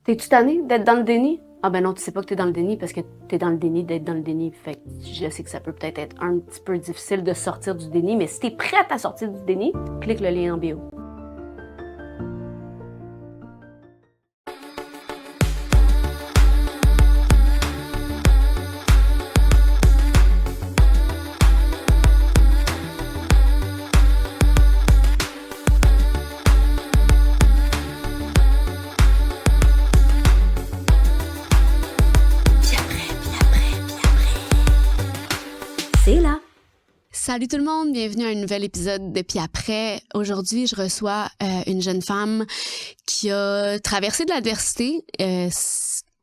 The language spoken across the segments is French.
T'es-tu tanné d'être dans le déni? Ah ben non, tu sais pas que t'es dans le déni parce que t'es dans le déni d'être dans le déni. Fait que je sais que ça peut peut-être être un petit peu difficile de sortir du déni, mais si t'es prête à sortir du déni, clique le lien en bio. C'est là. Salut tout le monde, bienvenue à un nouvel épisode de Puis après. Aujourd'hui, je reçois une jeune femme qui a traversé de l'adversité.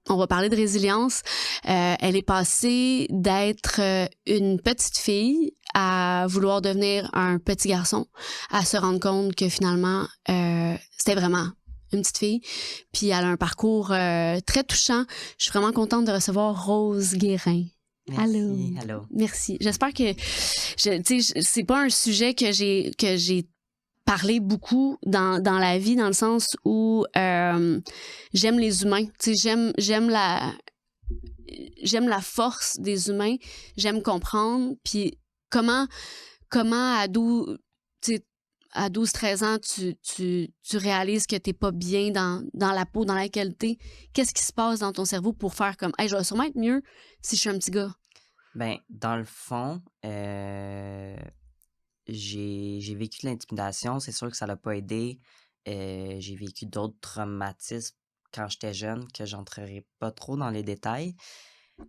On va parler de résilience. Elle est passée d'être une petite fille à vouloir devenir un petit garçon, à se rendre compte que finalement, c'était vraiment une petite fille. Puis elle a un parcours très touchant. Je suis vraiment contente de recevoir Rose Guérin. Merci. Allô. Merci. J'espère que c'est pas un sujet que j'ai parlé beaucoup dans la vie, dans le sens où j'aime les humains. Tu sais, j'aime la force des humains. J'aime comprendre. Puis comment à 12-13 ans, tu réalises que t'es pas bien dans la peau dans laquelle t'es. Qu'est-ce qui se passe dans ton cerveau pour faire comme « Hey, je vais sûrement être mieux si je suis un petit gars. » Ben, dans le fond, j'ai vécu de l'intimidation. C'est sûr que ça l'a pas aidé. J'ai vécu d'autres traumatismes quand j'étais jeune que j'entrerai pas trop dans les détails.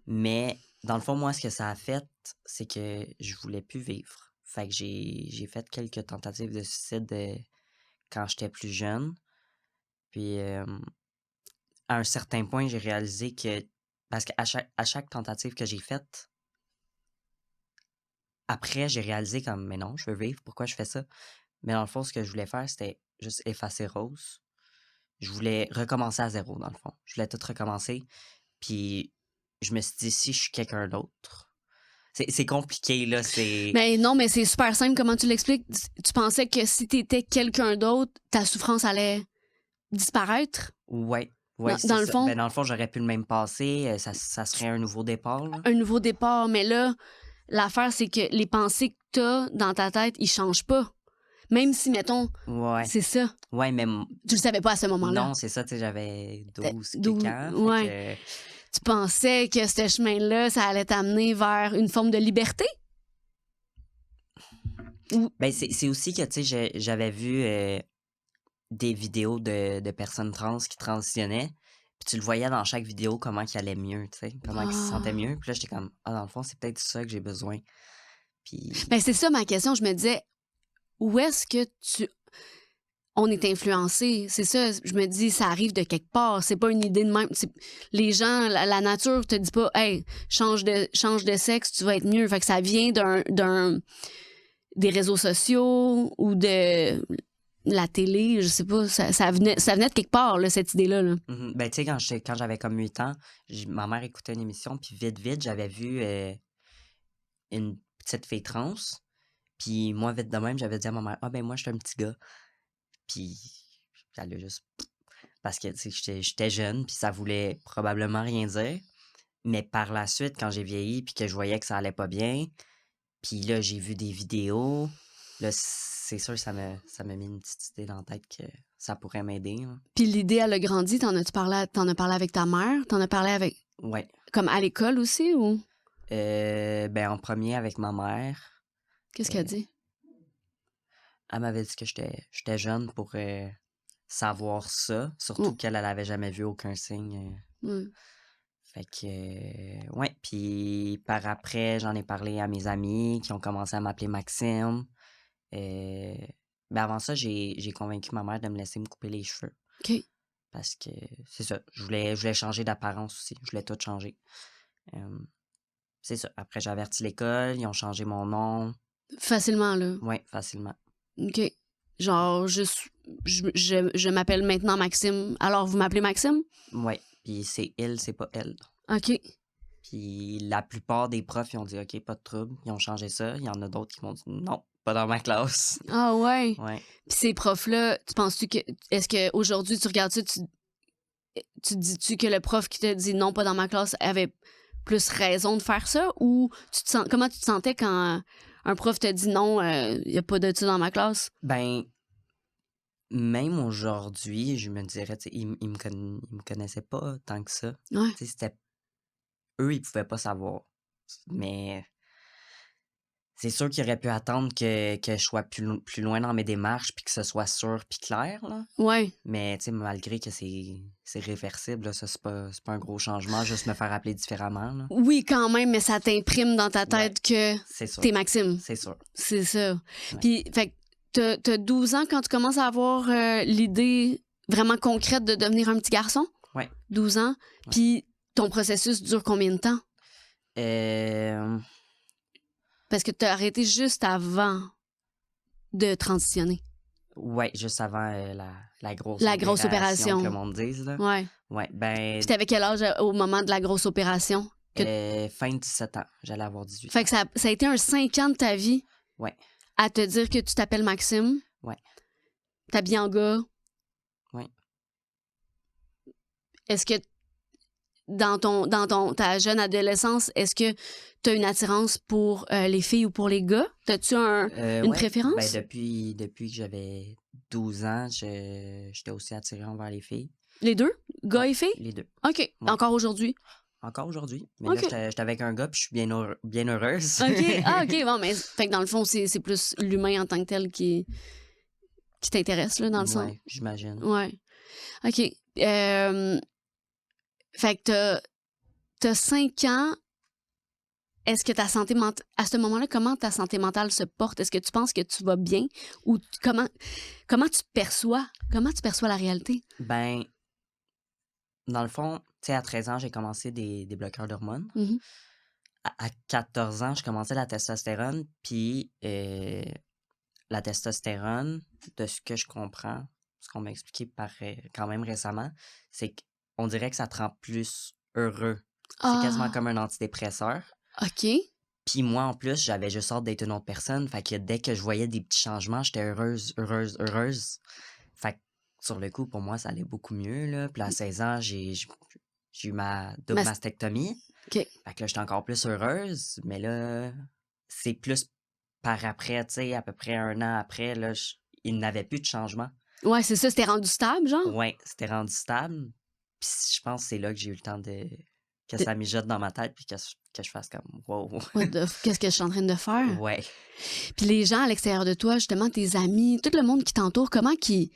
Mais dans le fond, moi, ce que ça a fait, c'est que je voulais plus vivre. Fait que j'ai fait quelques tentatives de suicide quand j'étais plus jeune. Puis, à un certain point, j'ai réalisé que... Parce qu'à chaque tentative que j'ai faite, après, j'ai réalisé comme, mais non, je veux vivre, pourquoi je fais ça? Mais dans le fond, ce que je voulais faire, c'était juste effacer Rose. Je voulais recommencer à zéro, dans le fond. Je voulais tout recommencer. Puis, je me suis dit, si je suis quelqu'un d'autre... C'est compliqué, là, c'est... Mais non, mais c'est super simple. Comment tu l'expliques? Tu pensais que si t'étais quelqu'un d'autre, ta souffrance allait disparaître? Ouais, c'est Dans le ça. fond, Ben, dans le fond, j'aurais pu le même passé. Ça serait un nouveau départ, là. un nouveau départ. Mais là, l'affaire, c'est que les pensées que t'as dans ta tête, ils changent pas. Même si, mettons, Ouais. c'est ça. Ouais, mais... Tu le savais pas à ce moment-là. Non, c'est ça, tu sais, j'avais 12 12, quelques ans. ouais. Fait que... Tu pensais que ce chemin-là, ça allait t'amener vers une forme de liberté? Ben, c'est aussi que, tu sais, j'avais vu des vidéos de personnes trans qui transitionnaient, puis tu le voyais dans chaque vidéo comment ils allaient mieux, tu sais, comment ils se sentaient mieux. Puis là, j'étais comme, dans le fond, c'est peut-être ça que j'ai besoin. Puis... Ben, c'est ça ma question. Je me disais, où est-ce que on est influencé? C'est ça, je me dis, ça arrive de quelque part. C'est pas une idée de même. Les gens, la nature te dit pas, hey, change de sexe, tu vas être mieux. Fait que ça vient des réseaux sociaux ou de la télé, je sais pas. Ça venait de quelque part, là, cette idée-là. Là. Ben, tu sais, quand j'avais comme 8 ans, ma mère écoutait une émission, puis vite, j'avais vu une petite fille trans. Puis moi, vite de même, j'avais dit à ma mère, ben moi, je suis un petit gars. Puis elle a juste... Parce que, tu sais, j'étais jeune, puis ça voulait probablement rien dire. Mais par la suite, quand j'ai vieilli, puis que je voyais que ça allait pas bien, puis là, j'ai vu des vidéos, là, c'est sûr que ça m'a mis une petite idée dans la tête que ça pourrait m'aider. Puis l'idée, elle a grandi. T'en as parlé avec ta mère? T'en as parlé avec... Ouais. Comme à l'école aussi, ou? Ben, en premier, avec ma mère. Qu'est-ce qu'elle dit? Elle m'avait dit que j'étais jeune pour savoir ça, surtout qu'elle avait jamais vu aucun signe. Fait que, ouais, puis par après, j'en ai parlé à mes amis qui ont commencé à m'appeler Maxime. Ben avant ça, j'ai convaincu ma mère de me laisser me couper les cheveux. OK. Parce que, c'est ça, je voulais changer d'apparence aussi, je voulais tout changer. C'est ça, après j'ai averti l'école, ils ont changé mon nom. Facilement, là? Ouais, facilement. OK. Genre, je m'appelle maintenant Maxime. Alors, vous m'appelez Maxime? Ouais, puis c'est il, c'est pas elle. OK. Puis la plupart des profs, ils ont dit « OK, pas de trouble », ils ont changé ça. Il y en a d'autres qui m'ont dit « Non, pas dans ma classe ». Ah ouais? Ouais. Puis ces profs-là, tu penses-tu que... Est-ce qu'aujourd'hui, tu regardes ça, tu dis-tu que le prof qui t'a dit non, pas dans ma classe, avait plus raison de faire ça? Ou comment tu te sentais quand un prof t'a dit non, il n'y a pas de ça dans ma classe? Ben, même aujourd'hui, je me dirais, tu sais, ils me connaissaient pas tant que ça. Ouais. Tu sais, c'était... Eux, ils pouvaient pas savoir. Mais c'est sûr qu'ils auraient pu attendre que je sois plus loin dans mes démarches puis que ce soit sûr puis clair, là. Ouais. Mais, tu sais, malgré que c'est réversible, là, ça, c'est pas un gros changement, juste me faire appeler différemment, là. Oui, quand même, mais ça t'imprime dans ta Ouais, tête que c'est sûr. t'es Maxime. C'est sûr. C'est ça. Ouais. Puis, fait que t'as 12 ans quand tu commences à avoir l'idée vraiment concrète de devenir un petit garçon? Ouais. 12 ans. Ouais. Puis, ton processus dure combien de temps? Parce que t'as arrêté juste avant de transitionner. Ouais, juste avant la grosse opération. que le monde dise, là. Ouais. Ouais, ben... Puis t'avais quel âge au moment de la grosse opération? Fin 17 ans. J'allais avoir 18 Fait ans. que ça a été un 5 ans de ta vie Ouais. à te dire que tu t'appelles Maxime. Ouais. T'habilles en gars. Ouais. Est-ce que dans ta jeune adolescence, est-ce que tu as une attirance pour les filles ou pour les gars? T'as-tu une Ouais, préférence? ben depuis que j'avais 12 ans, j'étais aussi attiré envers les filles. Les deux? Gars Ouais, et filles? les deux. OK. Ouais. Encore aujourd'hui? Encore aujourd'hui. Mais OK. là, j'étais avec un gars puis je suis bien heureuse. OK. Ah, OK. Bon, mais fait que dans le fond, c'est plus l'humain en tant que tel qui t'intéresse, là, dans le sens. Ouais, j'imagine. Ouais. OK. Fait que t'as 5 ans. Est-ce que ta santé mentale... À ce moment-là, comment ta santé mentale se porte? Est-ce que tu penses que tu vas bien? Ou comment tu te perçois? Comment tu perçois la réalité? Ben, dans le fond, tu sais, à 13 ans, j'ai commencé des bloqueurs d'hormones. Mm-hmm. À 14 ans, je commençais la testostérone. Puis la testostérone, de ce que je comprends, ce qu'on m'a expliqué quand même récemment, c'est qu'on dirait que ça te rend plus heureux. C'est quasiment comme un antidépresseur. OK. Puis moi, en plus, j'avais juste hâte d'être une autre personne. Fait que dès que je voyais des petits changements, j'étais heureuse. Fait que sur le coup, pour moi, ça allait beaucoup mieux, là. Puis à 16 ans, j'ai eu ma double mastectomie. OK. Fait que là, j'étais encore plus heureuse. Mais là, c'est plus par après, tu sais, à peu près 1 an après, là, il n'avait plus de changement. Ouais, c'est ça. C'était rendu stable, genre? Ouais, c'était rendu stable. Puis je pense que c'est là que j'ai eu le temps que ça mijote dans ma tête puis que je fasse comme wow. Qu'est-ce que je suis en train de faire? Ouais. Puis les gens à l'extérieur de toi, justement, tes amis, tout le monde qui t'entoure, comment qu'ils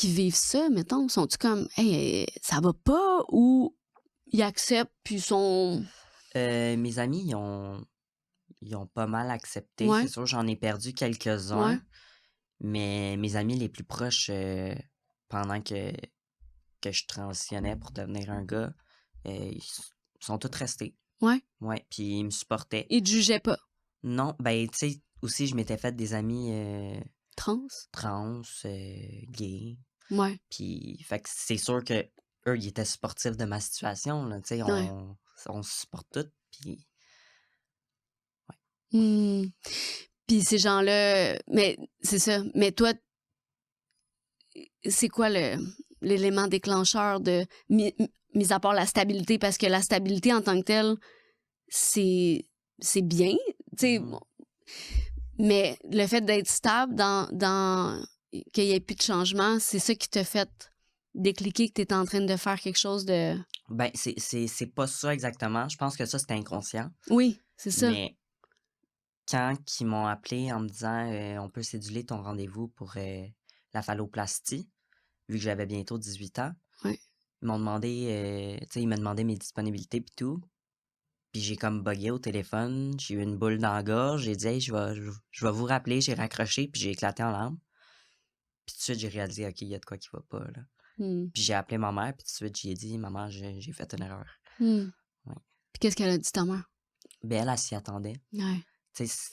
vivent ça, mettons? Sont-tu comme, hey, ça va pas? Ou ils acceptent puis sont... Mes amis, ils ont pas mal accepté. Ouais. C'est sûr, j'en ai perdu quelques-uns. Ouais. Mais mes amis les plus proches, pendant que je transitionnais pour devenir un gars, ils sont tous restés. Ouais. Ouais, puis ils me supportaient. Ils te jugeaient pas? Non, ben, tu sais, aussi, je m'étais fait des amis Trans, gays. Ouais. Puis, fait que c'est sûr que eux, ils étaient supportifs de ma situation, là, tu sais, on se supporte tous, puis... Ouais. Puis ces gens-là... Mais c'est ça. Mais toi, c'est quoi l'élément déclencheur de... Mis à part la stabilité, parce que la stabilité en tant que telle, c'est bien, tu sais. Mais le fait d'être stable dans qu'il n'y ait plus de changement, c'est ça qui t'a fait décliquer que tu étais en train de faire quelque chose de... Ben, c'est pas ça exactement. Je pense que ça, c'était inconscient. Oui, c'est ça. Mais quand ils m'ont appelé en me disant on peut céduler ton rendez-vous pour la phalloplastie, vu que j'avais bientôt 18 ans, ouais. Ils m'ont demandé, tu sais, ils m'ont demandé mes disponibilités pis tout. Puis j'ai comme bugué au téléphone, j'ai eu une boule dans la gorge, j'ai dit hey, je vais vous rappeler, j'ai raccroché puis j'ai éclaté en larmes. Puis tout de suite j'ai réalisé OK, il y a de quoi qui va pas là. Puis j'ai appelé ma mère puis tout de suite j'ai dit maman, j'ai fait une erreur. Ouais. Puis qu'est-ce qu'elle a dit ta mère? Ben elle s'y attendait. Ouais. Tu sais,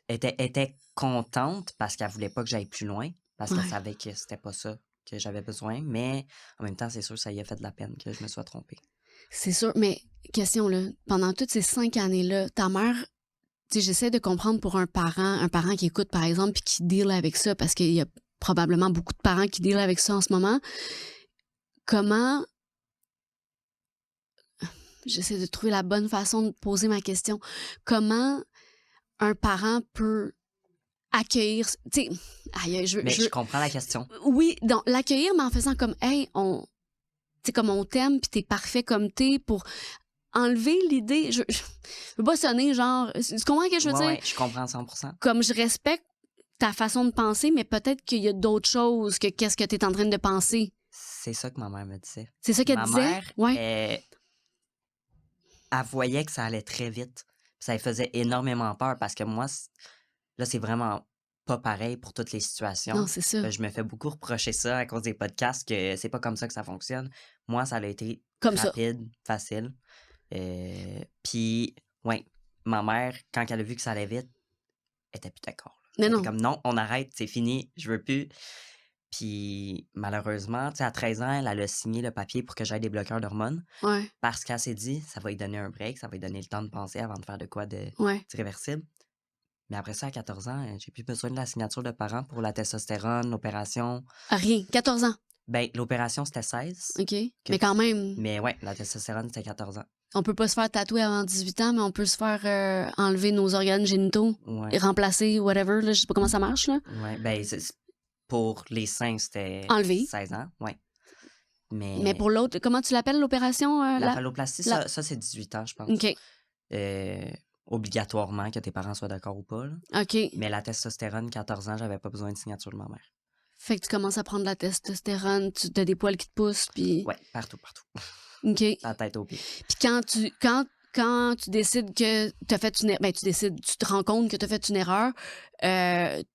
elle était contente parce qu'elle voulait pas que j'aille plus loin parce qu'elle savait que c'était pas ça que j'avais besoin, mais en même temps, c'est sûr, ça y a fait de la peine que je me sois trompée. C'est sûr, mais question, là, pendant toutes ces 5 années-là, ta mère, tu sais, j'essaie de comprendre pour un parent qui écoute, par exemple, puis qui deal avec ça, parce qu'il y a probablement beaucoup de parents qui deal avec ça en ce moment. comment... J'essaie de trouver la bonne façon de poser ma question. Comment un parent peut accueillir... Tu sais, Mais je comprends la question. Oui, donc l'accueillir, mais en faisant comme, hey, comme on t'aime, puis t'es parfait comme t'es, pour enlever l'idée... Je veux pas sonner genre... Tu comprends ce que je veux dire? Ouais, je comprends 100%. Comme je respecte ta façon de penser, mais peut-être qu'il y a d'autres choses que qu'est-ce que t'es en train de penser. C'est ça que ma mère me disait. C'est ça qu'elle Ma disait? mère, Ouais. elle voyait que ça allait très vite. Ça lui faisait énormément peur parce que moi, là, c'est vraiment pas pareil pour toutes les situations. Non, c'est ça. Je me fais beaucoup reprocher ça à cause des podcasts, que c'est pas comme ça que ça fonctionne. Moi, ça a été Comme rapide, facile. Puis, ouais, ma mère, quand elle a vu que ça allait vite, elle était plus d'accord. Mais Elle non. était comme, non, on arrête, c'est fini, je veux plus. Puis, malheureusement, tu sais, à 13 ans, elle a signé le papier pour que j'aille des bloqueurs d'hormones Ouais. parce qu'elle s'est dit, ça va lui donner un break, ça va lui donner le temps de penser avant de faire de quoi Ouais. d'irréversible. Mais après ça, à 14 ans, j'ai plus besoin de la signature de parents pour la testostérone, l'opération. Rien. 14 ans. Ben, l'opération, c'était 16. OK. Mais quand même, Mais ouais, la testostérone, c'était 14 ans. on peut pas se faire tatouer avant 18 ans, mais on peut se faire enlever nos organes génitaux Ouais. et remplacer, whatever. Là, je sais pas comment ça marche, là. Ouais, ben, pour les seins, c'était Enlevé. 16 ans, ouais. Mais pour l'autre, comment tu l'appelles, l'opération? La phalloplastie, la- ça, c'est 18 ans, je pense. OK. Obligatoirement, que tes parents soient d'accord ou pas. Là. OK. Mais la testostérone, 14 ans, j'avais pas besoin de signature de ma mère. Fait que tu commences à prendre de la testostérone, tu as des poils qui te poussent, puis... Ouais, partout. OK. La tête aux pieds. Puis quand tu décides que t'as fait une erreur, ben tu te rends compte que t'as fait une erreur,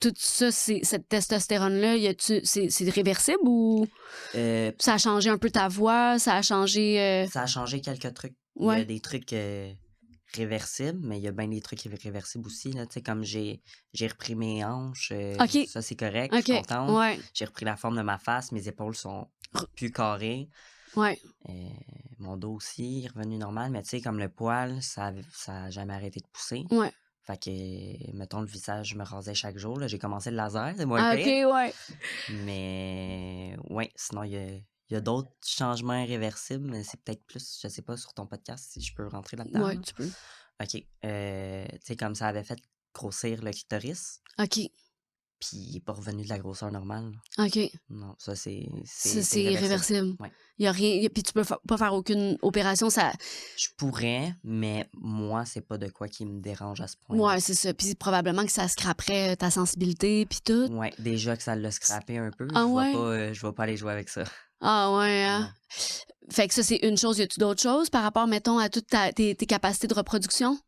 tout ça, cette testostérone-là, c'est réversible ou ça a changé un peu ta voix, ça a changé... Ça a changé quelques trucs. Ouais. Il y a des trucs réversibles, mais il y a bien des trucs irréversibles aussi. Là. Tu sais, comme j'ai repris mes hanches, OK. ça c'est correct, OK. je suis contente. Ouais. J'ai repris la forme de ma face, mes épaules sont plus carrées. Ouais. Mon dos aussi est revenu normal, mais tu sais, comme le poil, ça a jamais arrêté de pousser. Ouais. Fait que, mettons, le visage, je me rasais chaque jour. Là. J'ai commencé le laser, c'est moins Ah, pire. OK, ouais. Mais, ouais, sinon, il y a d'autres changements irréversibles, mais c'est peut-être plus, je sais pas, sur ton podcast, si je peux rentrer là-dedans. Ouais, là. tu peux. OK. Tu sais, comme ça avait fait grossir le clitoris, OK. puis il est pas revenu de la grosseur normale. OK. Non, ça, c'est irréversible. Ouais. Il y a rien... Puis tu peux pas faire aucune opération, ça... Je pourrais, mais moi, c'est pas de quoi qui me dérange à ce point. Ouais, c'est ça. Puis probablement que ça scraperait ta sensibilité, puis tout. Ouais, déjà que ça l'a scrappé un peu, Ah je ouais? vais pas aller jouer avec ça. Ah ouais, hein? Fait que ça, c'est une chose. Y a-tu d'autres choses par rapport, mettons, à toutes tes capacités de reproduction?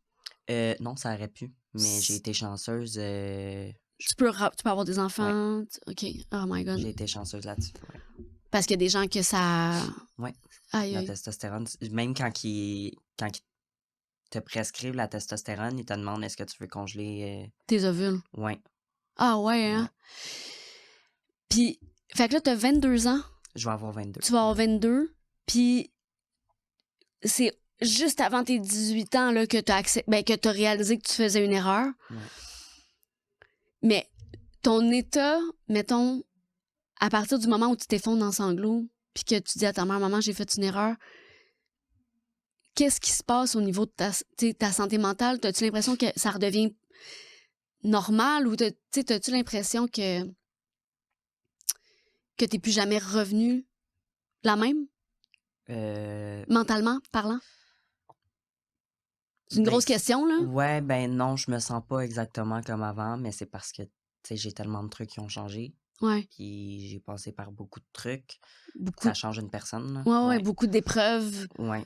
Non, ça aurait pu, mais j'ai été chanceuse. Tu peux avoir des enfants? OK. Oh my God. J'ai été chanceuse là-dessus. Ouais. Parce qu'il y a des gens que ça... Ouais. Aïe, La aïe. testostérone, même quand ils te prescrivent la testostérone, ils te demandent est-ce que tu veux congeler. Tes ovules. Ouais. Ah ouais, hein? Puis, fait que là, t'as 22 ans. Je vais avoir 22. Tu vas avoir 22. Puis, c'est juste avant tes 18 ans là, que t'as réalisé que tu faisais une erreur. Ouais. Mais ton état, mettons, à partir du moment où tu t'effondres en sanglots, puis que tu dis à ta mère, maman, j'ai fait une erreur, qu'est-ce qui se passe au niveau de ta santé mentale? T'as-tu l'impression que ça redevient normal ou t'as-tu l'impression que t'es plus jamais revenu la même? Mentalement parlant? C'est une grosse question, là? Ouais, ben non, je me sens pas exactement comme avant, mais c'est parce que, tu sais, j'ai tellement de trucs qui ont changé. Ouais. Puis j'ai passé par beaucoup de trucs. Beaucoup. Ça change une personne, là. Ouais, beaucoup d'épreuves. Ouais.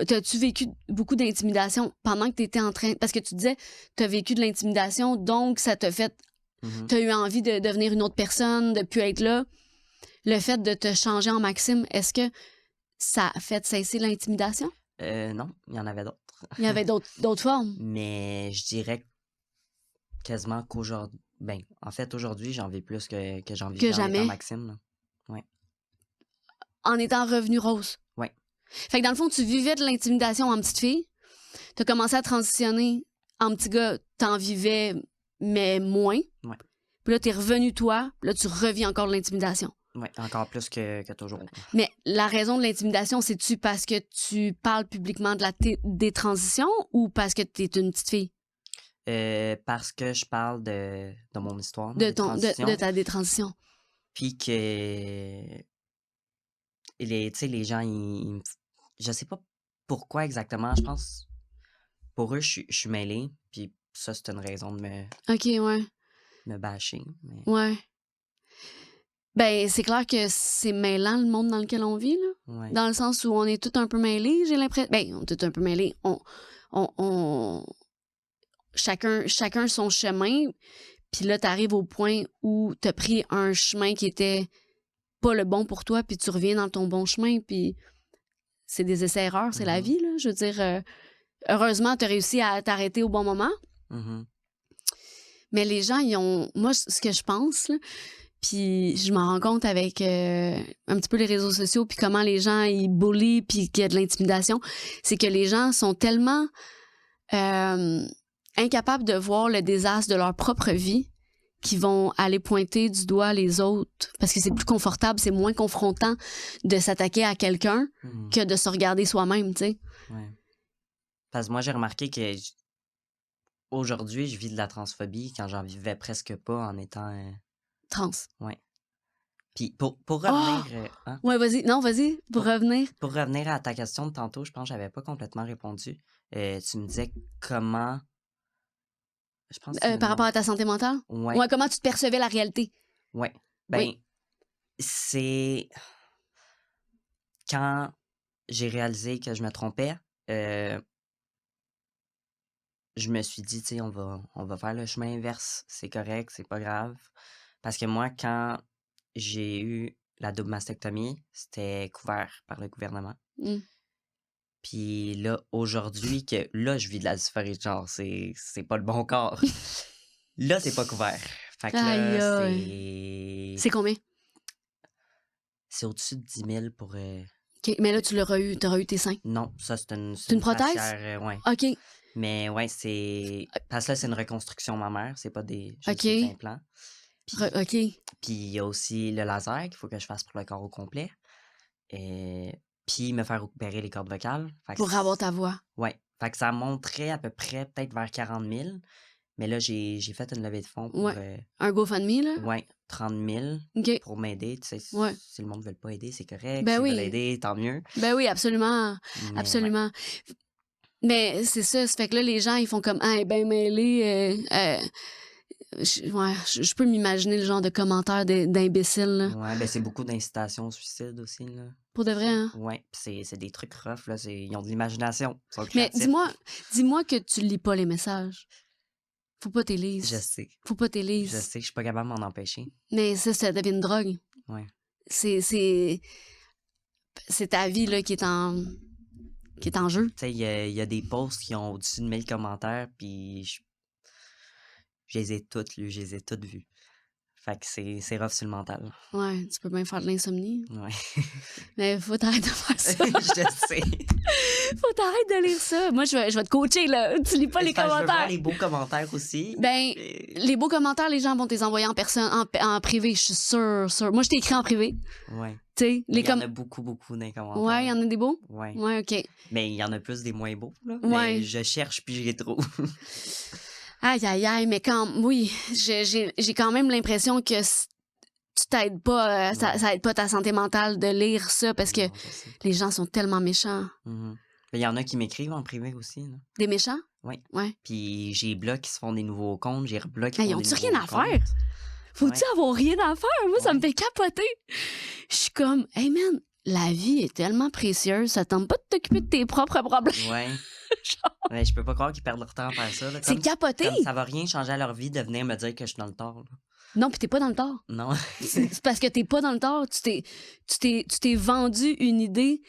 T'as-tu vécu beaucoup d'intimidation pendant que t'étais en train... Parce que tu disais, t'as vécu de l'intimidation, donc ça t'a fait... Mhm. T'as eu envie de devenir une autre personne, de plus être là. Le fait de te changer en Maxime, est-ce que ça a fait cesser l'intimidation? Non, il y en avait d'autres. Il y avait d'autres formes. Mais je dirais quasiment qu'aujourd'hui... Ben, en fait, aujourd'hui, j'en vis plus que j'en vivais en jamais. étant Maxime, là. Ouais. En étant revenu rose. Ouais. Fait que dans le fond, tu vivais de l'intimidation en petite fille. T'as commencé à transitionner en petit gars. T'en vivais, mais moins. Ouais. Puis là, t'es revenu toi. Puis là, tu revis encore de l'intimidation. Ouais, encore plus que toujours. Mais la raison de l'intimidation, c'est-tu parce que tu parles publiquement des transitions ou parce que t'es une petite fille? Parce que je parle de mon histoire, De des transitions. de ta détransition. Puis que tu sais, les gens, je sais pas pourquoi exactement. Je pense, pour eux, je suis mêlée. Puis ça, c'est une raison de OK, ouais. me bâcher. Mais... Ouais. Ben, c'est clair que c'est mêlant le monde dans lequel on vit, là. Ouais. Dans le sens où on est tous un peu mêlés, j'ai l'impression. Ben, on est tous un peu mêlés. Chacun son chemin. Puis là, t'arrives au point où t'as pris un chemin qui était pas le bon pour toi, puis tu reviens dans ton bon chemin, puis c'est des essais-erreurs, c'est la vie, là. Je veux dire, heureusement, t'as réussi à t'arrêter au bon moment. Mais les gens, ils ont... Moi, ce que je pense, là, puis je m'en rends compte avec un petit peu les réseaux sociaux, puis comment les gens, ils bullient, puis qu'il y a de l'intimidation, c'est que les gens sont tellement incapables de voir le désastre de leur propre vie qui vont aller pointer du doigt les autres parce que c'est plus confortable, c'est moins confrontant de s'attaquer à quelqu'un que de se regarder soi-même, tu sais. Ouais. Parce que moi, j'ai remarqué que aujourd'hui, je vis de la transphobie quand j'en vivais presque pas en étant... Trans. Ouais. Puis pour revenir... hein? Ouais, vas-y. Non, vas-y, pour revenir. Pour revenir à ta question de tantôt, je pense que j'avais pas complètement répondu. Tu me disais comment... Je pense par rapport à ta santé mentale? Ouais. Ouais, comment tu te percevais la réalité? Ouais. Ben, oui. C'est... Quand j'ai réalisé que je me trompais, je me suis dit, tu sais, on va faire le chemin inverse. C'est correct, c'est pas grave. Parce que moi, quand j'ai eu la double mastectomie, c'était couvert par le gouvernement. Puis là, aujourd'hui, que là, je vis de la dysphorie de genre, c'est pas le bon corps. Là, c'est pas couvert. Fait que là, c'est combien? C'est au-dessus de 10 000 pour... OK, mais là, t'auras eu tes seins? Non, ça, c'est une prothèse? facière, ouais. OK. Mais ouais, c'est... Parce que là, c'est une reconstruction mammaire, c'est pas des implants. OK. Puis il y a aussi le laser qu'il faut que je fasse pour le corps au complet. Puis me faire opérer les cordes vocales. Pour avoir ta voix. Ouais. Fait que ça monterait à peu près peut-être vers 40 000. Mais là, j'ai fait une levée de fonds pour... un GoFundMe, là? Ouais, 30 000 OK. pour m'aider. Tu sais, si le monde ne veut pas aider, c'est correct. Ben S'ils veulent aider, tant mieux. Ben oui, absolument. Mais absolument. Ouais. Mais c'est ça, ça fait que là, les gens, ils font comme « Ah, ben mêlé... je peux m'imaginer le genre de commentaires d'imbéciles, là. Ouais, ben c'est beaucoup d'incitations au suicide aussi, là. Pour de vrai, hein? Ouais, c'est des trucs rough, là. Ils ont de l'imagination. Mais dis-moi que tu lis pas les messages. Faut pas t'y lire. Je sais. Faut pas t'y lire. Je sais que je suis pas capable de m'en empêcher. Mais ça devient une drogue. Ouais. C'est ta vie, là, qui est en jeu. Tu sais, il y a des posts qui ont au-dessus de 1000 commentaires, puis je les ai toutes lues, je les ai toutes vues. Fait que c'est rough sur le mental. Ouais, tu peux bien faire de l'insomnie. Ouais. Mais faut t'arrêter de faire ça. Je sais. Faut t'arrêter de lire ça. Moi, je vais te coacher, là. Tu lis pas les commentaires. Je veux voir les beaux commentaires aussi. Ben, les beaux commentaires, les gens vont te les envoyer en personne, en privé, je suis sûre. Moi, je t'ai écrit en privé. Ouais. Tu sais, il y en a beaucoup dans les commentaires. Ouais, il y en a des beaux? Ouais. Ouais, OK. Mais il y en a plus des moins beaux, là. Ouais. Mais je cherche puis je les trouve. Aïe, aïe, aïe, mais oui, j'ai quand même l'impression que tu t'aides pas, ça aide pas ta santé mentale de lire ça parce que les gens sont tellement méchants. Il y en a qui m'écrivent en privé aussi, là. Des méchants? Oui. Ouais. Puis j'ai bloqué qui se font des nouveaux comptes, j'ai rebloqué qui font des nouveaux comptes. Ils ont-tu rien à faire? Faut-tu avoir rien à faire? Moi, ça me fait capoter. Je suis comme, hey man, la vie est tellement précieuse, ça tente pas de t'occuper de tes propres problèmes. Ouais. Ouais, je peux pas croire qu'ils perdent leur temps à faire ça. C'est capoté. Comme ça va rien changer à leur vie de venir me dire que je suis dans le tort. Là. Non, puis t'es pas dans le tort. Non. C'est parce que t'es pas dans le tort. Tu t'es vendu une idée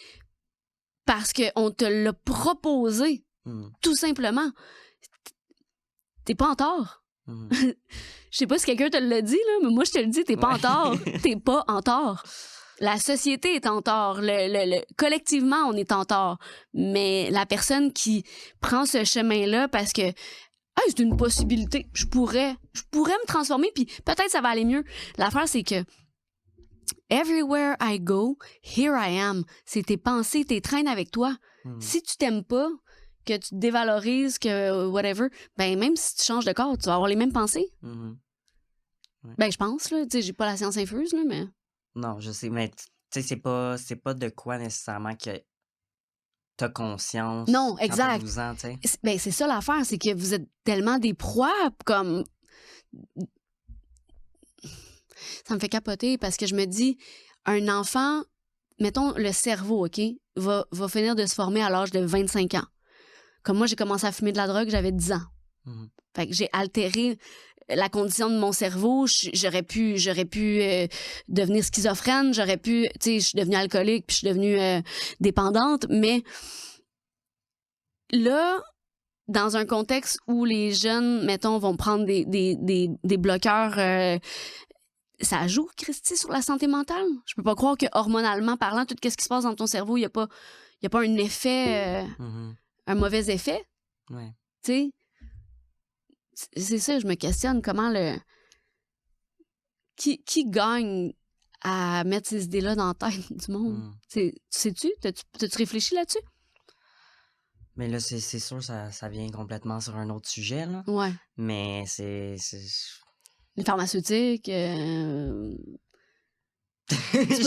parce qu'on te l'a proposé. Tout simplement. T'es pas en tort. Je sais pas si quelqu'un te l'a dit, là, mais moi, je te le dis, t'es pas en tort. T'es pas en tort. La société est en tort. Collectivement, on est en tort. Mais la personne qui prend ce chemin-là parce que c'est une possibilité. Je pourrais me transformer, puis peut-être ça va aller mieux. L'affaire, c'est que Everywhere I go, here I am. C'est tes pensées, tes traînes avec toi. Si tu t'aimes pas, que tu te dévalorises, que whatever, ben même si tu changes de corps, tu vas avoir les mêmes pensées. Ouais. Ben je pense, là. Tu sais, j'ai pas la science infuse, là, mais... Non, je sais, mais tu sais, c'est pas de quoi nécessairement que t'as conscience Non, quand t'as exact. 12 ans, tu sais. Ben c'est ça l'affaire, c'est que vous êtes tellement des proies, comme... Ça me fait capoter parce que je me dis, un enfant, mettons le cerveau, OK, va finir de se former à l'âge de 25 ans. Comme moi, j'ai commencé à fumer de la drogue, j'avais 10 ans. Fait que j'ai altéré la condition de mon cerveau. J'aurais pu devenir schizophrène, j'aurais pu, tu sais, je suis devenue alcoolique, puis je suis devenue dépendante, mais là, dans un contexte où les jeunes, mettons, vont prendre des bloqueurs, ça joue, Christy, sur la santé mentale. Je peux pas croire que hormonalement parlant, tout ce qui se passe dans ton cerveau, il y a pas un effet, un mauvais effet. Ouais. Tu sais, c'est ça, je me questionne comment qui gagne à mettre ces idées-là dans la tête du monde. Sais-tu? T'as-tu réfléchi là-dessus? Mais là, c'est sûr, ça vient complètement sur un autre sujet, là. Ouais. Mais c'est... Les pharmaceutiques... Je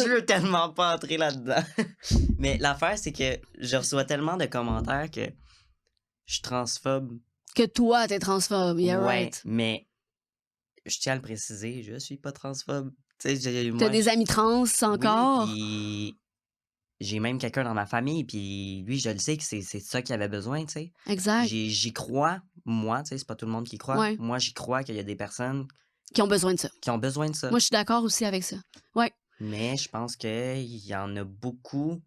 veux tellement pas entrer là-dedans. Mais l'affaire, c'est que je reçois tellement de commentaires que je suis transphobe. Que toi, t'es transphobe, yeah, right. Mais je tiens à le préciser, je suis pas transphobe. T'as des amis trans encore? Oui, j'ai même quelqu'un dans ma famille, puis lui, je le sais que c'est ça qu'il avait besoin, tu sais. Exact. J'y crois, moi, tu sais, c'est pas tout le monde qui croit. Ouais. Moi, j'y crois qu'il y a des personnes... qui ont besoin de ça. Moi, je suis d'accord aussi avec ça. Ouais. Mais je pense qu'il y en a beaucoup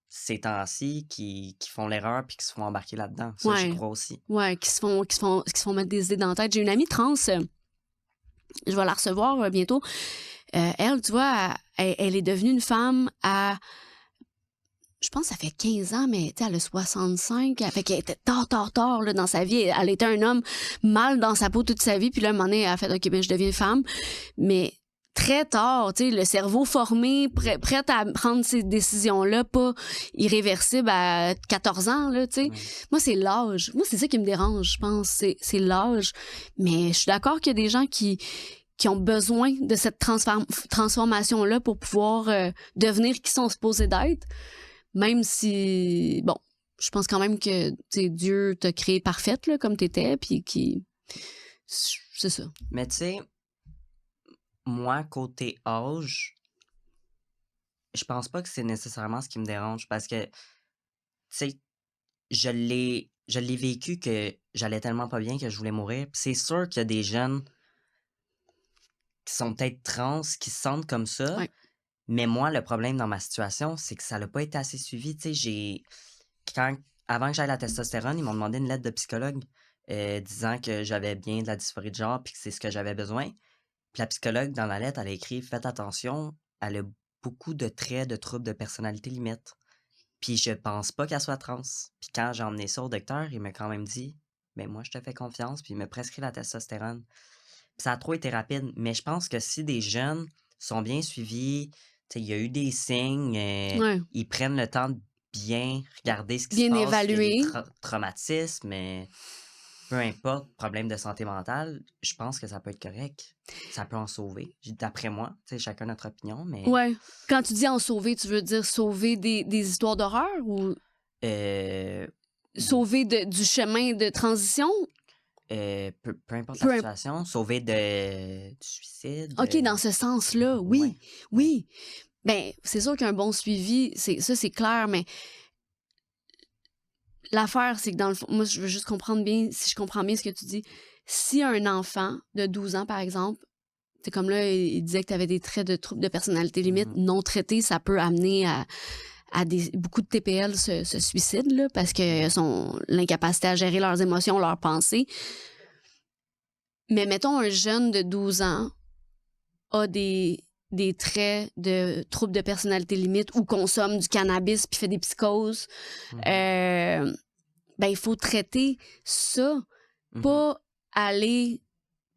ces temps-ci qui font l'erreur puis qui se font embarquer là-dedans. Ça, j'y crois aussi. Ouais, qui se font mettre des idées dans la tête. J'ai une amie trans, je vais la recevoir bientôt. Elle, tu vois, elle est devenue une femme à... Je pense que ça fait 15 ans, mais elle a 65. Fait qu'elle était tard là, dans sa vie. Elle était un homme mal dans sa peau toute sa vie. Puis là, à un moment donné, elle a fait « OK, ben je deviens femme. » Mais très tard, tu sais, le cerveau formé, prête à prendre ces décisions-là, pas irréversible à 14 ans, là, tu sais. Ouais. Moi, c'est l'âge. Moi, c'est ça qui me dérange, je pense. C'est l'âge. Mais je suis d'accord qu'il y a des gens qui ont besoin de cette transformation-là pour pouvoir devenir qui sont supposés d'être. Même si, bon, je pense quand même que Dieu t'a créé parfaite, là, comme t'étais, puis c'est ça. Mais tu sais, moi, côté âge, je pense pas que c'est nécessairement ce qui me dérange, parce que, tu sais, je l'ai vécu que j'allais tellement pas bien que je voulais mourir. Puis c'est sûr qu'il y a des jeunes qui sont peut-être trans, qui se sentent comme ça. Ouais. Mais moi, le problème dans ma situation, c'est que ça n'a pas été assez suivi. Tu sais, avant que j'aille la testostérone, ils m'ont demandé une lettre de psychologue disant que j'avais bien de la dysphorie de genre puis que c'est ce que j'avais besoin. Puis la psychologue, dans la lettre, elle a écrit « Faites attention, elle a beaucoup de traits de troubles de personnalité limite. » Puis je pense pas qu'elle soit trans. Puis quand j'ai emmené ça au docteur, il m'a quand même dit « Ben moi, je te fais confiance. » Puis il m'a prescrit la testostérone. Puis ça a trop été rapide. Mais je pense que si des jeunes sont bien suivis... Il y a eu des signes, ils prennent le temps de bien regarder ce qui se passe. Bien évaluer. Traumatismes, mais peu importe, problème de santé mentale, je pense que ça peut être correct. Ça peut en sauver. D'après moi, chacun notre opinion, mais... Ouais. Quand tu dis en sauver, tu veux dire sauver des histoires d'horreur ou... Sauver du chemin de transition? Peu importe la situation, sauver du suicide. OK, dans ce sens-là, oui. Oui. Ben, c'est sûr qu'un bon suivi, c'est clair, mais l'affaire, c'est que dans le fond, moi, je veux juste comprendre bien, si je comprends bien ce que tu dis, si un enfant de 12 ans, par exemple, c'est comme là, il disait que tu avais des traits de troubles de personnalité limite non traités, ça peut amener à beaucoup de TPL se suicident, là, parce que l'incapacité à gérer leurs émotions, leurs pensées. Mais mettons, un jeune de 12 ans a des traits de troubles de personnalité limite ou consomme du cannabis puis fait des psychoses. Ben, il faut traiter ça, pas aller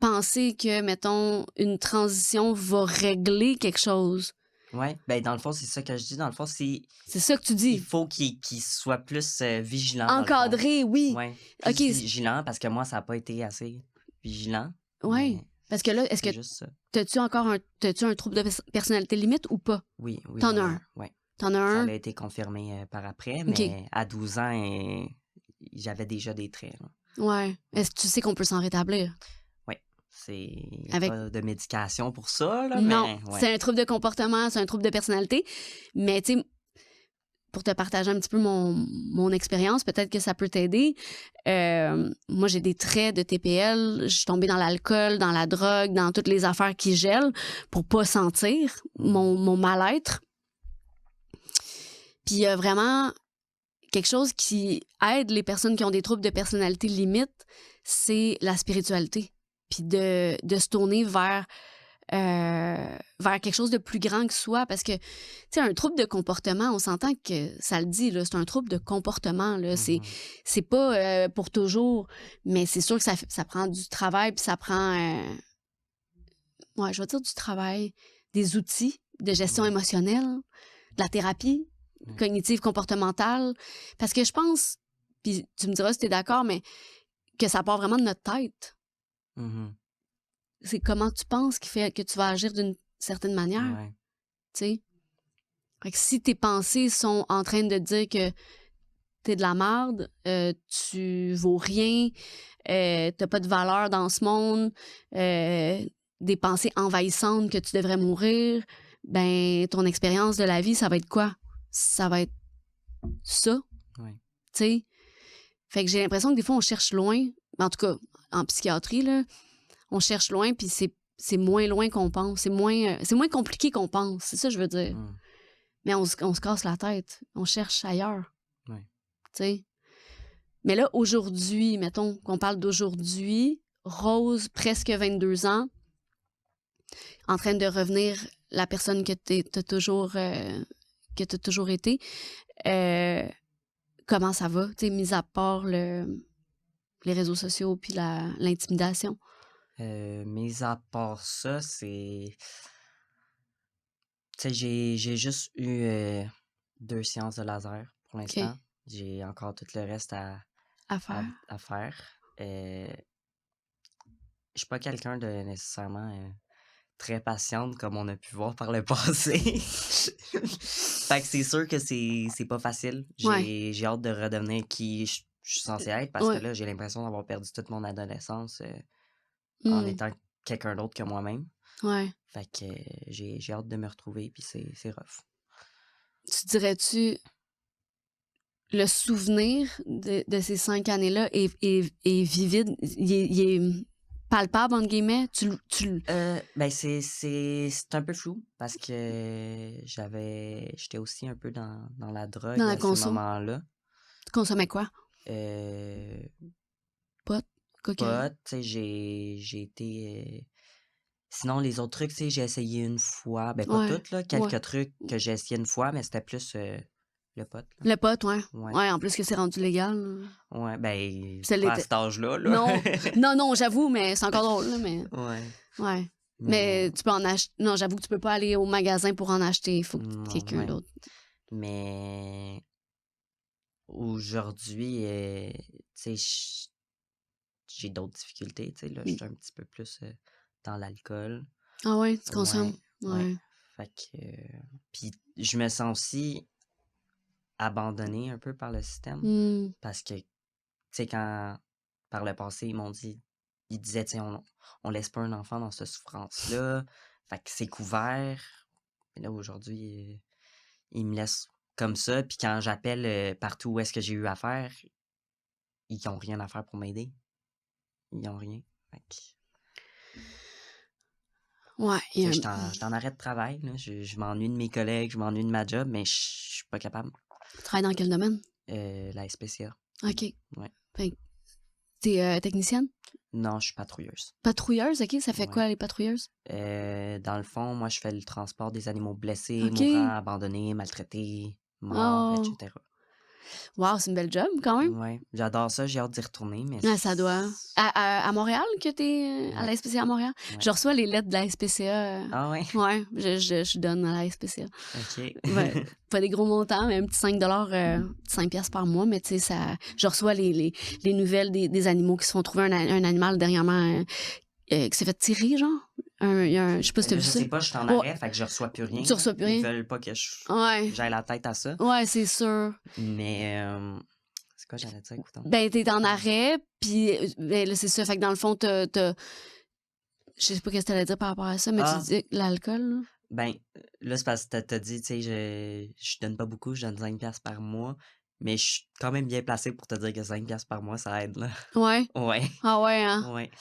penser que, mettons, une transition va régler quelque chose. Ouais, ben dans le fond, c'est ça que je dis. Dans le fond, C'est ça que tu il dis. faut qu'il soit plus vigilant, dans le fond. Encadré, oui. Ouais, plus OK. vigilant, parce que moi, ça n'a pas été assez vigilant. Oui. Mais Parce que là, est-ce que c'est juste ça. t'as-tu un trouble de personnalité limite ou pas? Oui, T'en as j'en ai un. Ouais. T'en as Ça un? a été confirmé par après, OK. mais à 12 ans, j'avais déjà des traits, là. Ouais. Est-ce que tu sais qu'on peut s'en rétablir? Oui, c'est Avec... pas de médication pour ça, là, Non, mais ouais. c'est un trouble de comportement, c'est un trouble de personnalité. Mais tu sais, pour te partager un petit peu mon expérience, peut-être que ça peut t'aider. Moi, j'ai des traits de TPL. Je suis tombée dans l'alcool, dans la drogue, dans toutes les affaires qui gèlent pour pas sentir mon mal-être. Puis il y a vraiment quelque chose qui aide les personnes qui ont des troubles de personnalité limite, c'est la spiritualité. Puis de se tourner vers quelque chose de plus grand que soi. Parce que, tu sais, un trouble de comportement, on s'entend que ça le dit, là, c'est un trouble de comportement. Là, c'est pas pour toujours, mais c'est sûr que ça prend du travail, puis ça prend, ouais, je vais dire du travail, des outils de gestion émotionnelle, de la thérapie cognitive comportementale. Parce que je pense, puis tu me diras si t'es d'accord, mais que ça part vraiment de notre tête. C'est comment tu penses qui fait que tu vas agir d'une certaine manière. Ouais. Tu sais? Fait que si tes pensées sont en train de dire que t'es de la merde, tu vaux rien, t'as pas de valeur dans ce monde, des pensées envahissantes que tu devrais mourir, ben ton expérience de la vie, ça va être quoi? Ça va être ça. Ouais. Tu sais? Fait que j'ai l'impression que des fois, on cherche loin. En tout cas, en psychiatrie, là, on cherche loin, puis c'est moins loin qu'on pense. C'est moins compliqué qu'on pense. C'est ça que je veux dire. Mais on se casse la tête. On cherche ailleurs. Ouais. Tu sais? Mais là, aujourd'hui, mettons qu'on parle d'aujourd'hui, Rose, presque 22 ans, en train de revenir la personne que t'as toujours été. Comment ça va? Tu sais, mis à part les réseaux sociaux puis l'intimidation. Mis à part ça, c'est... Tu sais, j'ai juste eu 2 séances de laser pour l'instant. OK. J'ai encore tout le reste à faire. Je suis pas quelqu'un de nécessairement très patiente, comme on a pu voir par le passé. Fait que c'est sûr que c'est pas facile. J'ai hâte de redevenir qui je suis censée être, parce que là, j'ai l'impression d'avoir perdu toute mon adolescence en étant quelqu'un d'autre que moi-même. Ouais. Fait que j'ai hâte de me retrouver, puis c'est rough. Tu dirais-tu le souvenir de ces 5 années-là est vivide, il est palpable, entre guillemets? Ben c'est un peu flou, parce que j'étais aussi un peu dans la drogue Dans la à ce conso. moment-là. Tu consommais quoi? Pot? Cocaïne? Pot, tu sais, j'ai été... Sinon, les autres trucs, tu sais, j'ai essayé une fois. Ben, pas toutes, là. Quelques trucs que j'ai essayé une fois, mais c'était plus le pot, là. Le pot, ouais. Ouais. Ouais, en plus que c'est rendu légal. Ouais, ben, Ça pas à l'était. cet âge-là, là. Non, j'avoue, mais c'est encore drôle, là, mais... Ouais. Mais tu peux en acheter... Non, j'avoue que tu peux pas aller au magasin pour en acheter. Il faut que quelqu'un d'autre... Mais... Aujourd'hui, tu sais, j'ai d'autres difficultés, tu sais, là. Je suis un petit peu plus dans l'alcool. Ah ouais, tu consommes? Ouais. Fait que... Puis je me sens aussi abandonné un peu par le système. Parce que, tu sais, quand, par le passé, ils disaient, tu sais, on laisse pas un enfant dans cette souffrance-là. Fait que c'est couvert. Mais là, aujourd'hui, ils me laissent comme ça. Puis quand j'appelle partout où est-ce que j'ai eu affaire, ils n'ont rien à faire pour m'aider. Ils n'ont rien. Fait que... Ouais. Je suis en arrêt de travail, là. Je m'ennuie de mes collègues, je m'ennuie de ma job, mais je suis pas capable. Tu travailles dans quel domaine? La SPCA. OK. Ouais. Fait que t'es technicienne? Non, je suis patrouilleuse. Patrouilleuse, OK. Ça fait quoi, les patrouilleuses? Dans le fond, moi, je fais le transport des animaux blessés, mourants, abandonnés, maltraités, morts, etc. Wow, c'est une belle job, quand même. Ouais, j'adore ça, j'ai hâte d'y retourner, mais Ouais, ça doit. À Montréal, que t'es à Ouais. la SPCA à Montréal? Ouais. Je reçois les lettres de la SPCA. Ah ouais? Ouais, je donne à la SPCA. OK. Ouais, pas des gros montants, mais un petit 5 $, 5$ par mois, mais tu sais, je reçois les nouvelles des animaux qui se font trouver un animal dernièrement qui s'est fait tirer, genre. Je sais pas si t'as Là, vu je ça. sais pas, je suis en Ouais. arrêt, fait que je reçois plus rien. Tu reçois plus rien? Ils veulent pas que Ouais. j'aille la tête à ça. Ouais, c'est sûr. Mais c'est quoi j'allais dire, écoute? Ben, t'es en arrêt, puis ben, là, c'est ça. Fait que dans le fond, t'as... Je sais pas qu'est-ce que t'allais dire par rapport à ça, mais tu dis l'alcool, là. Ben, là, c'est parce que t'as dit, tu sais, je donne pas beaucoup, je donne 5$ par mois, mais je suis quand même bien placé pour te dire que 5$ par mois, ça aide, là. Ouais. Ouais. Ah ouais, hein? Ouais.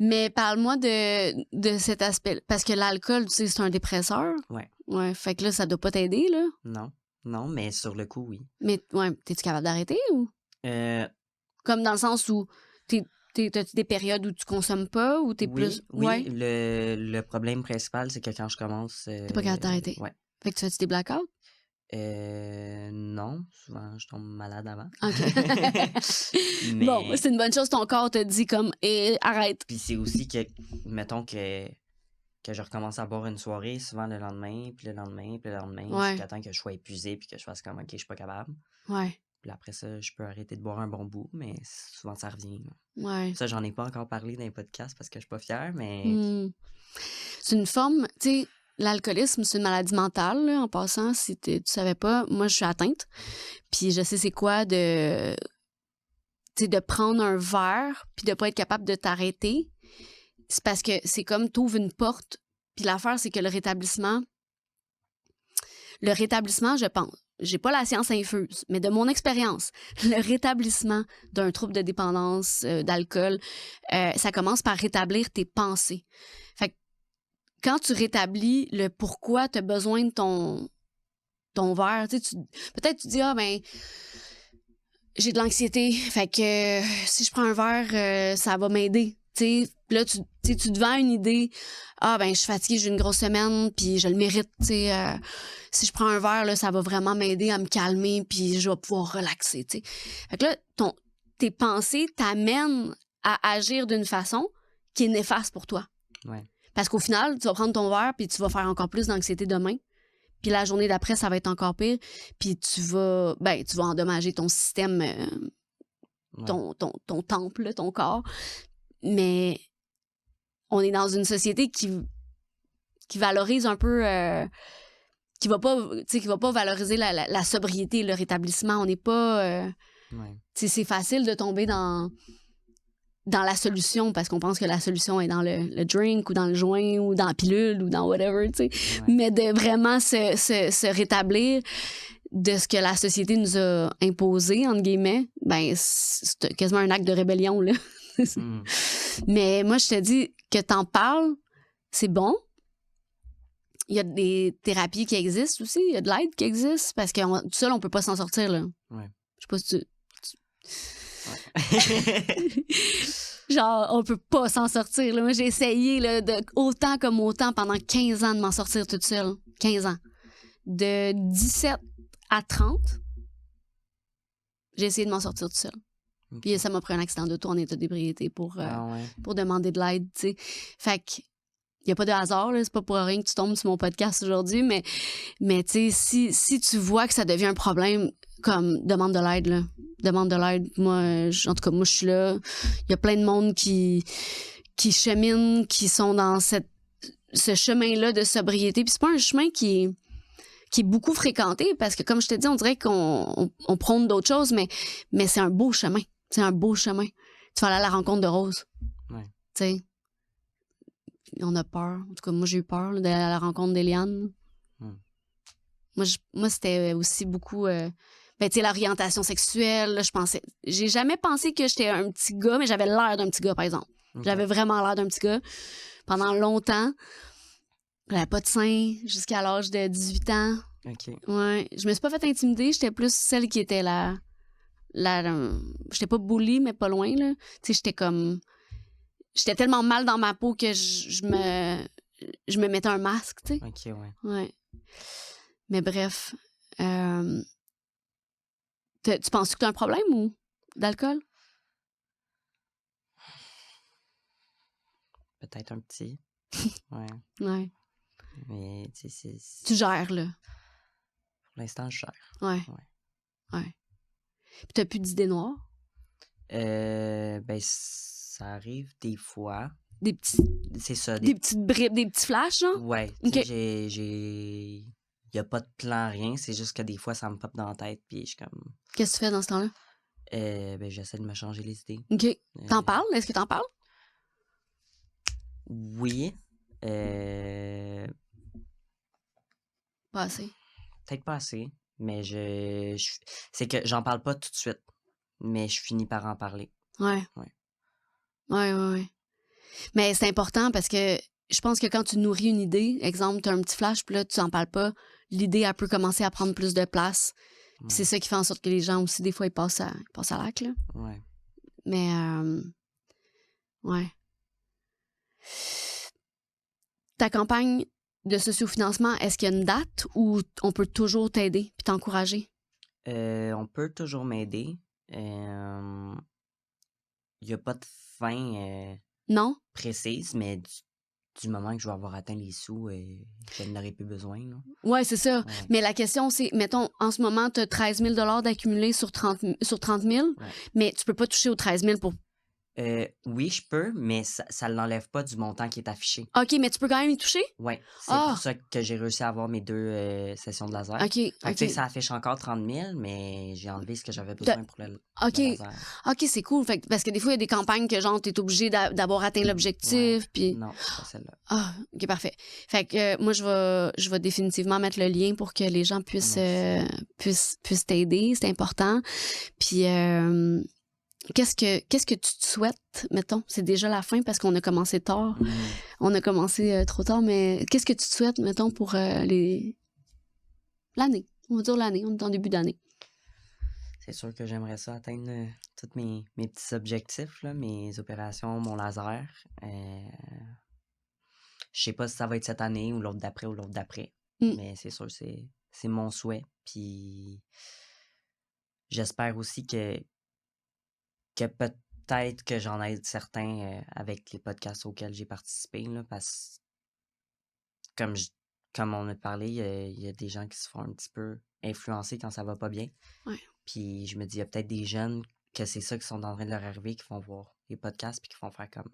Mais parle-moi de cet aspect. Parce que l'alcool, tu sais, c'est un dépresseur. Ouais. Ouais. Fait que là, ça doit pas t'aider, là. Non, mais sur le coup, oui. Mais, ouais, t'es-tu capable d'arrêter ou? Comme dans le sens où t'as-tu des périodes où tu consommes pas ou t'es plus. Oui, Ouais. le problème principal, c'est que quand je commence. T'es pas capable d'arrêter. Ouais. Fait que tu fais-tu des blackouts? Non, souvent je tombe malade avant. OK. Mais... Bon, c'est une bonne chose, ton corps te dit comme arrête. Puis c'est aussi que, mettons que je recommence à boire une soirée, souvent le lendemain, puis le lendemain, puis le lendemain, Ouais. jusqu'à temps que je sois épuisé, puis que je fasse comme, OK, je suis pas capable. Ouais. Puis après ça, je peux arrêter de boire un bon bout, mais souvent ça revient. Là. Ouais. Ça, j'en ai pas encore parlé dans les podcasts parce que je suis pas fière, mais... C'est une forme, tu sais, l'alcoolisme, c'est une maladie mentale, là, en passant, si tu savais pas. Moi, je suis atteinte, puis je sais c'est quoi de prendre un verre puis de pas être capable de t'arrêter. C'est parce que c'est comme t'ouvres une porte, puis l'affaire, c'est que le rétablissement, je pense, j'ai pas la science infuse, mais de mon expérience, le rétablissement d'un trouble de dépendance d'alcool, ça commence par rétablir tes pensées. Fait que quand tu rétablis le pourquoi tu as besoin de ton verre, peut-être tu dis, ah ben, j'ai de l'anxiété, fait que si je prends un verre, ça va m'aider. Là, tu te vends une idée, ah ben, je suis fatiguée, j'ai une grosse semaine, puis je le mérite, si je prends un verre, là, ça va vraiment m'aider à me calmer, puis je vais pouvoir relaxer, t'sais. Fait que là, tes pensées t'amènent à agir d'une façon qui est néfaste pour toi. Ouais. Parce qu'au final, tu vas prendre ton verre, puis tu vas faire encore plus d'anxiété demain. Puis la journée d'après, ça va être encore pire. Puis tu vas endommager ton système, ton temple, là, ton corps. Mais on est dans une société qui valorise un peu... qui va pas valoriser la sobriété, le rétablissement. On n'est pas... c'est facile de tomber dans la solution parce qu'on pense que la solution est dans le drink ou dans le joint ou dans la pilule ou dans whatever, tu sais. Ouais. Mais de vraiment se rétablir de ce que la société nous a imposé, entre guillemets, ben c'est quasiment un acte de rébellion, là. Mais moi, je te dis que t'en parles, c'est bon. Il y a des thérapies qui existent aussi, il y a de l'aide qui existe parce que tout seul, on peut pas s'en sortir, là. Ouais. Je sais pas si Genre, on peut pas s'en sortir. Là. Moi, j'ai essayé là, autant comme autant pendant 15 ans de m'en sortir toute seule. 15 ans. De 17 à 30, j'ai essayé de m'en sortir toute seule. Okay. Puis ça m'a pris un accident d'auto en état d'ébriété pour demander de l'aide, tu sais. Fait que il n'y a pas de hasard, là, c'est pas pour rien que tu tombes sur mon podcast aujourd'hui, mais tu sais, si tu vois que ça devient un problème, comme demande de l'aide, là. Demande de l'aide. Moi, en tout cas, moi, je suis là. Il y a plein de monde qui cheminent, qui sont dans ce chemin-là de sobriété. Puis c'est pas un chemin qui est beaucoup fréquenté parce que, comme je te dis, on dirait qu'on prône d'autres choses, mais c'est un beau chemin. C'est un beau chemin. Tu vas aller à la rencontre de Rose. Ouais. Tu sais. On a peur. En tout cas, moi, j'ai eu peur d'aller à la rencontre d'Eliane. Moi, c'était aussi beaucoup... tu sais, l'orientation sexuelle, là, je pensais... J'ai jamais pensé que j'étais un petit gars, mais j'avais l'air d'un petit gars, par exemple. Okay. J'avais vraiment l'air d'un petit gars. Pendant longtemps, j'avais pas de seins jusqu'à l'âge de 18 ans. OK. Ouais. Je me suis pas fait intimider. J'étais plus celle qui était là. J'étais pas bully, mais pas loin, là. Tu sais, j'étais comme... J'étais tellement mal dans ma peau que je me mettais un masque, tu sais. OK, ouais. Ouais. Mais bref... Tu penses que tu as un problème ou d'alcool? Peut-être un petit. Ouais. Ouais. Mais, tu sais, Tu gères, là. pour l'instant, je gère. Ouais. Ouais. Puis t'as plus d'idées noires? Ben, ça arrive des fois. Des petits... C'est ça. Des petites bribes, des petits flashs, genre? Ouais. Ok. Tu sais, il n'y a pas de plan, rien. C'est juste que des fois, ça me pop dans la tête. Puis je suis comme. Qu'est-ce que tu fais dans ce temps-là? Ben, j'essaie de me changer les idées. OK. T'en parles? Est-ce que t'en parles? Oui. Pas assez. Peut-être pas assez. Mais c'est que j'en parle pas tout de suite. Mais je finis par en parler. Ouais. Ouais. Ouais. Mais c'est important parce que je pense que quand tu nourris une idée, exemple, tu as un petit flash, puis là, tu n'en parles pas, l'idée, elle peut commencer à prendre plus de place. Puis c'est ça qui fait en sorte que les gens aussi, des fois, ils passent à l'acte, là. Ouais. Mais, ouais. Ta campagne de sociofinancement, est-ce qu'il y a une date où on peut toujours t'aider puis t'encourager? On peut toujours m'aider. Il n'y a pas de fin Non? précise, mais du moment que je vais avoir atteint les sous, je n'aurai plus besoin. Là. Ouais, c'est ça. Ouais. Mais la question, c'est, mettons, en ce moment, tu as 13 000 d'accumulés sur 30 000, Ouais. mais tu peux pas toucher aux 13 000 pour... Oui, je peux, mais ça ne l'enlève pas du montant qui est affiché. OK, mais tu peux quand même y toucher? Oui, c'est Ah! pour ça que j'ai réussi à avoir mes 2 sessions de laser. OK, Fait que, tu sais, OK. ça affiche encore 30 000, mais j'ai enlevé ce que j'avais besoin pour le OK. laser. OK, c'est cool. Fait parce que des fois, il y a des campagnes que, genre, t'es obligé d'avoir atteint l'objectif, Ouais. puis... Non, c'est pas celle-là. Ah, OK, parfait. Fait que moi, je vais définitivement mettre le lien pour que les gens puissent t'aider. C'est important. Puis, qu'est-ce que tu te souhaites, mettons? C'est déjà la fin parce qu'on a commencé tard. On a commencé trop tard, mais qu'est-ce que tu te souhaites, mettons, pour l'année? On va dire l'année. On est en début d'année. C'est sûr que j'aimerais ça atteindre tous mes petits objectifs, là, mes opérations, mon laser. Je sais pas si ça va être cette année ou l'autre d'après. Mais c'est sûr, c'est mon souhait. Puis j'espère aussi que peut-être que j'en aide certains avec les podcasts auxquels j'ai participé, là, parce que comme on a parlé, il y a des gens qui se font un petit peu influencer quand ça va pas bien. Ouais. Puis je me dis, il y a peut-être des jeunes que c'est ça qui sont en train de leur arriver, qui vont voir les podcasts puis qui vont faire comme...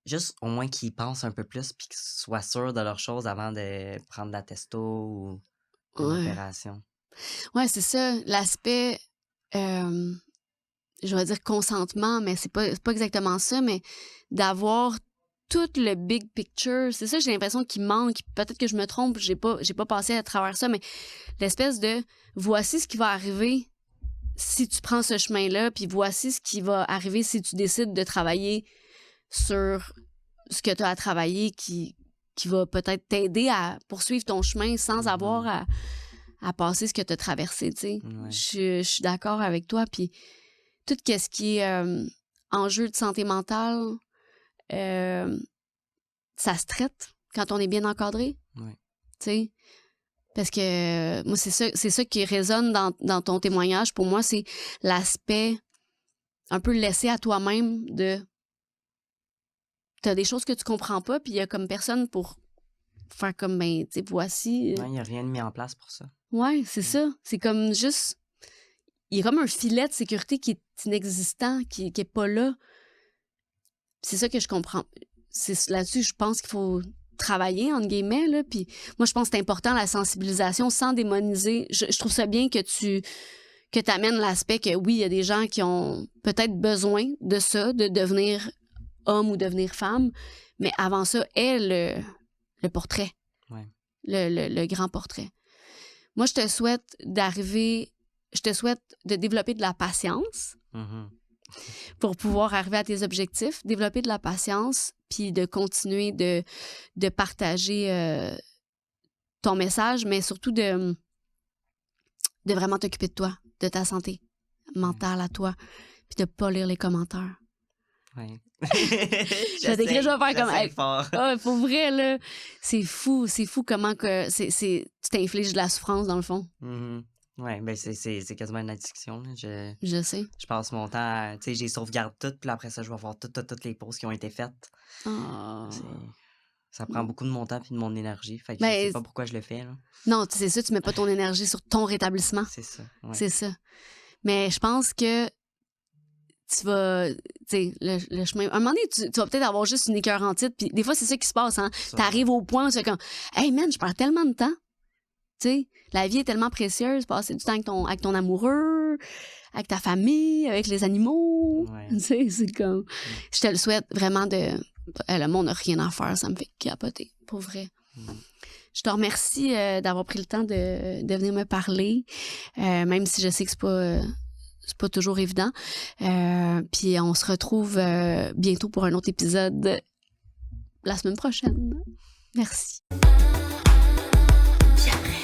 Juste au moins qu'ils pensent un peu plus puis qu'ils soient sûrs de leurs choses avant de prendre la testo ou une opération. Ouais, c'est ça. L'aspect... je vais dire consentement, mais c'est pas exactement ça, mais d'avoir tout le big picture. C'est ça, j'ai l'impression qu'il manque. Peut-être que je me trompe, j'ai pas passé à travers ça, mais l'espèce de voici ce qui va arriver si tu prends ce chemin-là, puis voici ce qui va arriver si tu décides de travailler sur ce que tu as à travailler qui va peut-être t'aider à poursuivre ton chemin sans avoir à passer ce que tu as traversé, tu sais. Ouais. Je suis d'accord avec toi, puis tout ce qui est enjeu de santé mentale, ça se traite quand on est bien encadré. Ouais. Tu sais? Parce que moi, c'est ça qui résonne dans ton témoignage. Pour moi, c'est l'aspect un peu laissé à toi-même de... T'as des choses que tu comprends pas, puis il y a comme personne pour faire comme, ben, tu sais, voici... Non, il n'y a rien de mis en place pour ça. Ouais, c'est ça. C'est comme juste... Il y a comme un filet de sécurité qui est inexistant, qui est pas là. C'est ça que je comprends. C'est là-dessus, je pense qu'il faut travailler, entre guillemets, là. Puis moi, je pense que c'est important, la sensibilisation, sans démoniser. Je trouve ça bien que tu amènes l'aspect que, oui, il y a des gens qui ont peut-être besoin de ça, de devenir homme ou devenir femme, mais avant ça, est le portrait. Ouais. Le grand portrait. Moi, je te souhaite de développer de la patience pour pouvoir arriver à tes objectifs, développer de la patience, puis de continuer de partager ton message, mais surtout de vraiment t'occuper de toi, de ta santé mentale à toi, puis de pas lire les commentaires. Ouais. Je vais faire comme... pour vrai, là, c'est fou comment que tu t'infliges de la souffrance, dans le fond. Ouais, ben c'est quasiment une addiction. Là. Je sais. Je passe mon temps à... Tu sais, j'ai sauvegarde toutes, puis après ça, je vais voir toutes les pauses qui ont été faites. Ah. Ça prend beaucoup de mon temps puis de mon énergie. Fait que je Ben, sais pas pourquoi je le fais, là. non, c'est ça, tu mets pas ton énergie sur ton rétablissement. C'est ça, ouais. C'est ça. Mais je pense que tu vas, tu sais, le chemin. À un moment donné, tu vas peut-être avoir juste une écœur en titre. Puis des fois, c'est ça qui se passe. Hein? Ça, T'arrives au point où tu fais comme, hey man, je perds tellement de temps. Tu sais, la vie est tellement précieuse. Passer du temps avec ton amoureux, avec ta famille, avec les animaux. Ouais. Tu sais, c'est comme. Je te le souhaite vraiment de. Le monde n'a rien à faire, ça me fait capoter, pour vrai. Je te remercie d'avoir pris le temps de venir me parler, même si je sais que c'est pas toujours évident. Puis on se retrouve bientôt pour un autre épisode la semaine prochaine. Merci. Puis après.